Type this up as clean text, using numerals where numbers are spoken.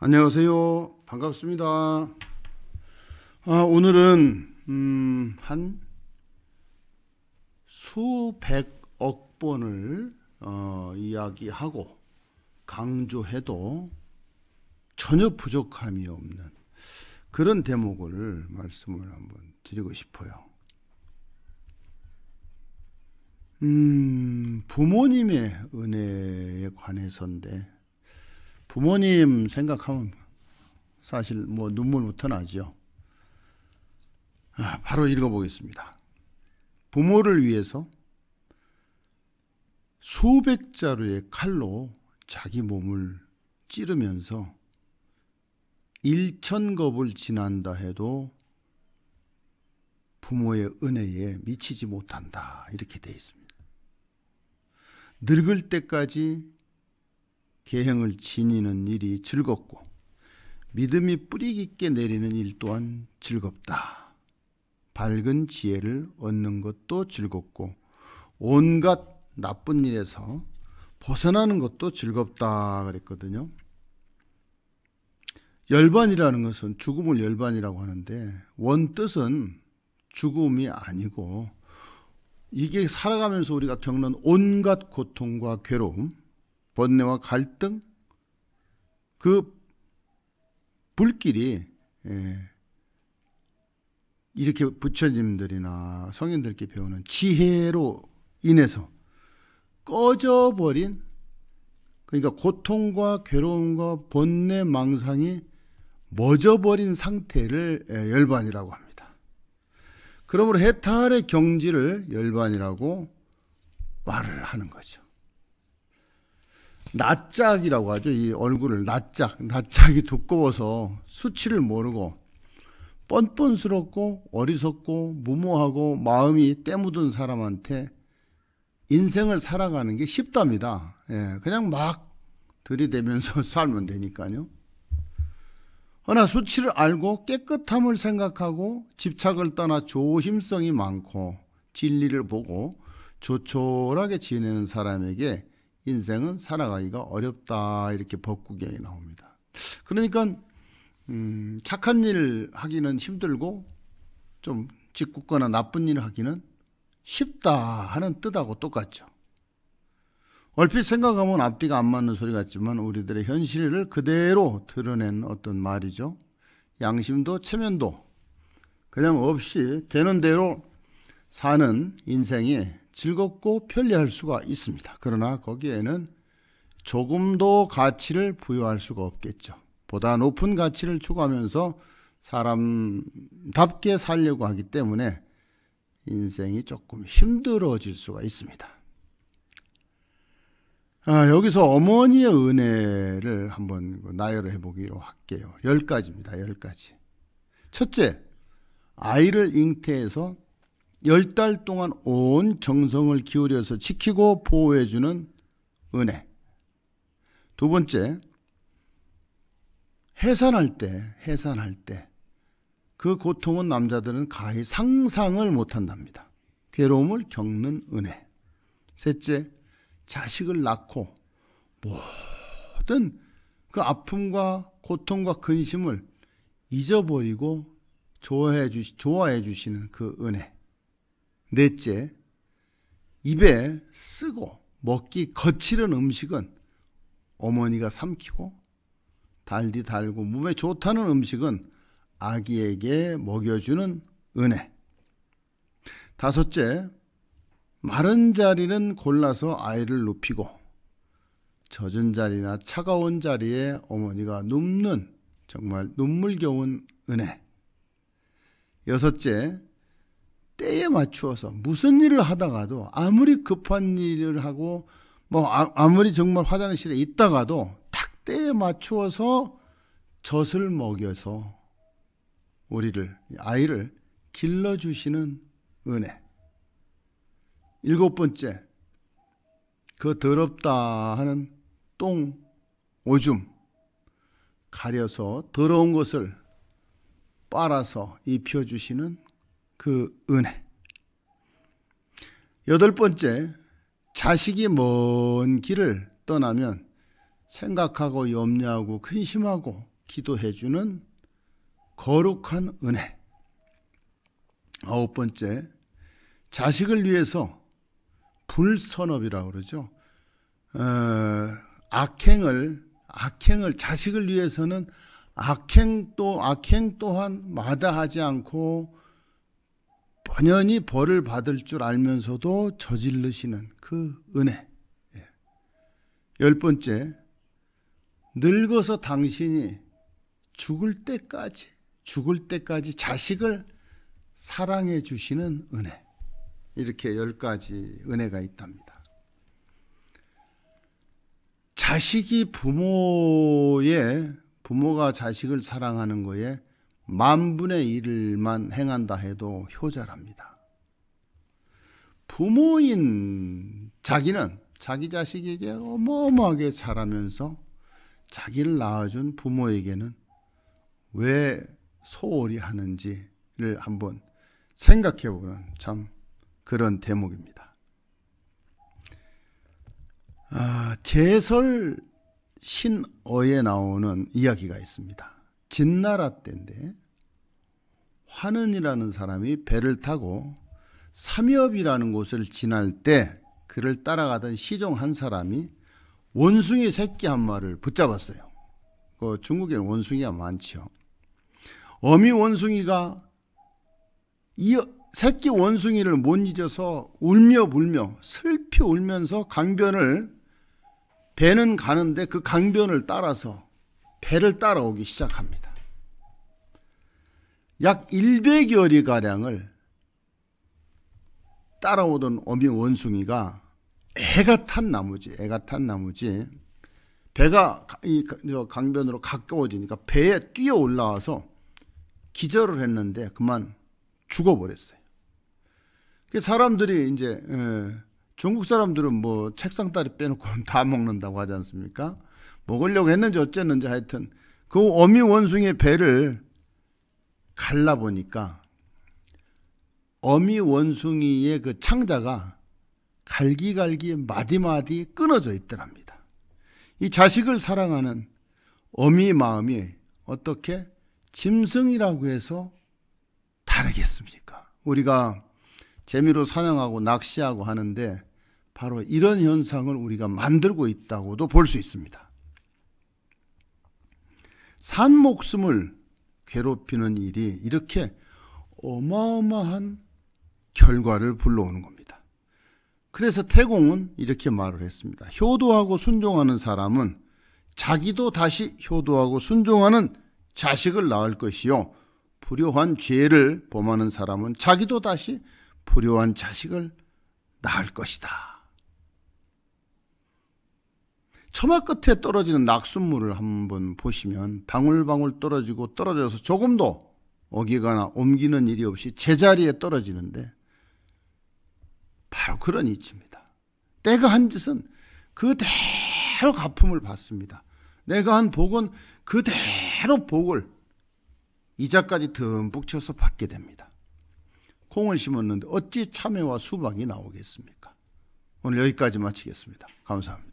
안녕하세요. 반갑습니다. 오늘은 한 수백억 번을 이야기하고 강조해도 전혀 부족함이 없는 그런 대목을 말씀을 한번 드리고 싶어요. 부모님의 은혜에 관해서인데, 부모님 생각하면 사실 눈물부터 나죠. 바로 읽어보겠습니다. 부모를 위해서 수백 자루의 칼로 자기 몸을 찌르면서 1000겁을 지난다 해도 부모의 은혜에 미치지 못한다, 이렇게 되어 있습니다. 늙을 때까지 계행을 지니는 일이 즐겁고 믿음이 뿌리 깊게 내리는 일 또한 즐겁다. 밝은 지혜를 얻는 것도 즐겁고 온갖 나쁜 일에서 벗어나는 것도 즐겁다 그랬거든요. 열반이라는 것은 죽음을 열반이라고 하는데, 원뜻은 죽음이 아니고 이게 살아가면서 우리가 겪는 온갖 고통과 괴로움, 번뇌와 갈등, 그 불길이 이렇게 부처님들이나 성인들께 배우는 지혜로 인해서 꺼져버린, 그러니까 고통과 괴로움과 번뇌 망상이 멎어버린 상태를 열반이라고 합니다. 그러므로 해탈의 경지를 열반이라고 말을 하는 거죠. 낯짝이라고 하죠. 이 얼굴을 낯짝이 두꺼워서 수치를 모르고 뻔뻔스럽고 어리석고 무모하고 마음이 때묻은 사람한테 인생을 살아가는 게 쉽답니다. 그냥 막 들이대면서 살면 되니까요. 그러나 수치를 알고 깨끗함을 생각하고 집착을 떠나 조심성이 많고 진리를 보고 조촐하게 지내는 사람에게 인생은 살아가기가 어렵다, 이렇게 법국경에 나옵니다. 그러니까 착한 일 하기는 힘들고 좀 짓궂거나 나쁜 일 하기는 쉽다 하는 뜻하고 똑같죠. 얼핏 생각하면 앞뒤가 안 맞는 소리 같지만 우리들의 현실을 그대로 드러낸 어떤 말이죠. 양심도 체면도 그냥 없이 되는 대로 사는 인생이 즐겁고 편리할 수가 있습니다. 그러나 거기에는 조금도 가치를 부여할 수가 없겠죠. 보다 높은 가치를 추구하면서 사람답게 살려고 하기 때문에 인생이 조금 힘들어질 수가 있습니다. 여기서 어머니의 은혜를 한번 나열해 보기로 할게요. 10가지입니다. 10가지. 첫째, 아이를 잉태해서 10달 동안 온 정성을 기울여서 지키고 보호해주는 은혜. 두 번째, 해산할 때 그 고통은 남자들은 가히 상상을 못한답니다. 괴로움을 겪는 은혜. 셋째, 자식을 낳고 모든 그 아픔과 고통과 근심을 잊어버리고 좋아해 주시는 그 은혜. 넷째, 입에 쓰고 먹기 거칠은 음식은 어머니가 삼키고 달디 달고 몸에 좋다는 음식은 아기에게 먹여주는 은혜. 다섯째, 마른 자리는 골라서 아이를 눕히고 젖은 자리나 차가운 자리에 어머니가 눕는 정말 눈물겨운 은혜. 여섯째, 때에 맞추어서 무슨 일을 하다가도 아무리 급한 일을 하고 아무리 정말 화장실에 있다가도 딱 때에 맞추어서 젖을 먹여서 아이를 길러주시는 은혜. 일곱 번째, 그 더럽다 하는 똥, 오줌 가려서 더러운 것을 빨아서 입혀주시는 그 은혜. 여덟 번째, 자식이 먼 길을 떠나면 생각하고 염려하고 근심하고 기도해주는 거룩한 은혜. 9번째, 자식을 위해서 불선업이라고 그러죠. 악행을 자식을 위해서는 악행 또한 마다하지 않고 번연히 벌을 받을 줄 알면서도 저지르시는 그 은혜. 10번째, 늙어서 당신이 죽을 때까지 자식을 사랑해 주시는 은혜. 이렇게 10가지 은혜가 있답니다. 자식이 부모가 자식을 사랑하는 거에 10,000분의 1만 행한다 해도 효자랍니다. 부모인 자기는 자기 자식에게 어마어마하게 잘하면서 자기를 낳아준 부모에게는 왜 소홀히 하는지를 한번 생각해보는 참 그런 대목입니다. 제설 신어에 나오는 이야기가 있습니다. 진나라 때인데 환은이라는 사람이 배를 타고 삼엽이라는 곳을 지날 때 그를 따라가던 시종 한 사람이 원숭이 새끼 한 마리를 붙잡았어요. 중국에는 원숭이가 많죠. 어미 원숭이가 이 새끼 원숭이를 못 잊어서 울며 불며 슬피 울면서 배는 가는데 그 강변을 따라서 배를 따라오기 시작합니다. 약 100여리가량을 따라오던 어미 원숭이가 애가 탄 나머지 배가 강변으로 가까워지니까 배에 뛰어 올라와서 기절을 했는데 그만 죽어버렸어요. 사람들이 이제 중국 사람들은 뭐 책상다리 빼놓고 다 먹는다고 하지 않습니까? 먹으려고 했는지 어쨌는지 하여튼 그 어미 원숭이의 배를 갈라보니까 어미 원숭이의 그 창자가 갈기갈기 마디마디 끊어져 있더랍니다. 이 자식을 사랑하는 어미 마음이 어떻게 짐승이라고 해서 다르겠습니까? 우리가 재미로 사냥하고 낚시하고 하는데 바로 이런 현상을 우리가 만들고 있다고도 볼 수 있습니다. 산 목숨을 괴롭히는 일이 이렇게 어마어마한 결과를 불러오는 겁니다. 그래서 태공은 이렇게 말을 했습니다. 효도하고 순종하는 사람은 자기도 다시 효도하고 순종하는 자식을 낳을 것이요, 불효한 죄를 범하는 사람은 자기도 다시 불효한 자식을 낳을 것이다. 처마 끝에 떨어지는 낙숫물을 한번 보시면 방울방울 떨어져서 조금도 어기거나 옮기는 일이 없이 제자리에 떨어지는데 바로 그런 이치입니다. 내가 한 짓은 그대로 갚음을 받습니다. 내가 한 복은 그대로 복을 이자까지 듬뿍 쳐서 받게 됩니다. 콩을 심었는데 어찌 참외와 수박이 나오겠습니까? 오늘 여기까지 마치겠습니다. 감사합니다.